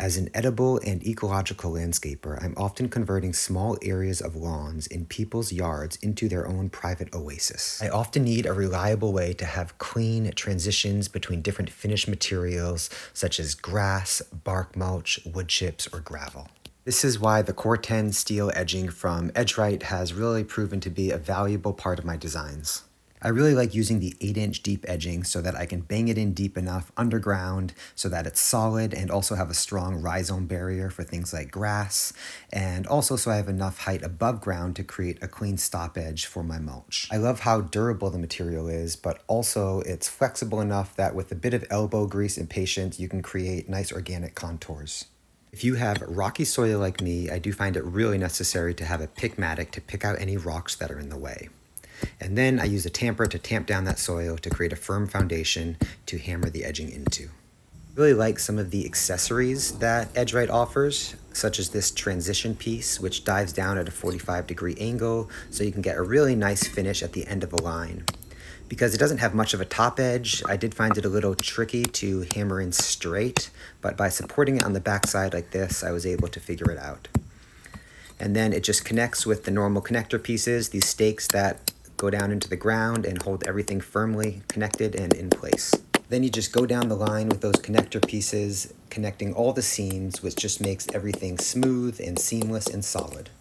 As an edible and ecological landscaper, I'm often converting small areas of lawns in people's yards into their own private oasis. I often need a reliable way to have clean transitions between different finished materials such as grass, bark mulch, wood chips, or gravel. This is why the Corten steel edging from Edgerite has really proven to be a valuable part of my designs. I really like using the 8-inch deep edging so that I can bang it in deep enough underground so that it's solid and also have a strong rhizome barrier for things like grass, and also so I have enough height above ground to create a clean stop edge for my mulch. I love how durable the material is, but also it's flexible enough that with a bit of elbow grease and patience, you can create nice organic contours. If you have rocky soil like me, I do find it really necessary to have a pickmatic to pick out any rocks that are in the way. And then I use a tamper to tamp down that soil to create a firm foundation to hammer the edging into. I really like some of the accessories that Edgerite offers, such as this transition piece, which dives down at a 45-degree angle, so you can get a really nice finish at the end of a line. Because it doesn't have much of a top edge, I did find it a little tricky to hammer in straight, but by supporting it on the backside like this, I was able to figure it out. And then it just connects with the normal connector pieces, these stakes that go down into the ground and hold everything firmly connected and in place. Then you just go down the line with those connector pieces, connecting all the seams, which just makes everything smooth and seamless and solid.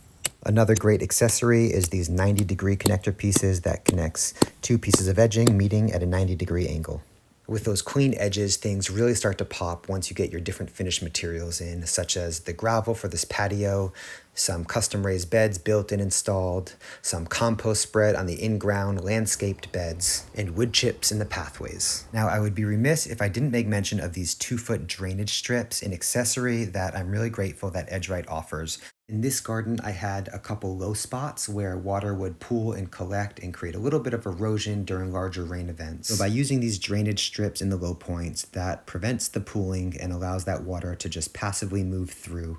Another great accessory is these 90-degree connector pieces that connects two pieces of edging meeting at a 90-degree angle. With those clean edges, things really start to pop once you get your different finished materials in, such as the gravel for this patio, some custom raised beds built and installed, some compost spread on the in-ground landscaped beds, and wood chips in the pathways. Now, I would be remiss if I didn't make mention of these 2-foot drainage strips, an accessory that I'm really grateful that Edgerite offers. In this garden, I had a couple low spots where water would pool and collect and create a little bit of erosion during larger rain events. So by using these drainage strips in the low points, that prevents the pooling and allows that water to just passively move through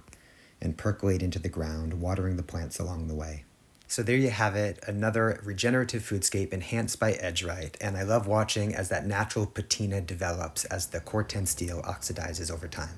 and percolate into the ground, watering the plants along the way. So there you have it, another regenerative foodscape enhanced by Edgerite, and I love watching as that natural patina develops as the Corten steel oxidizes over time.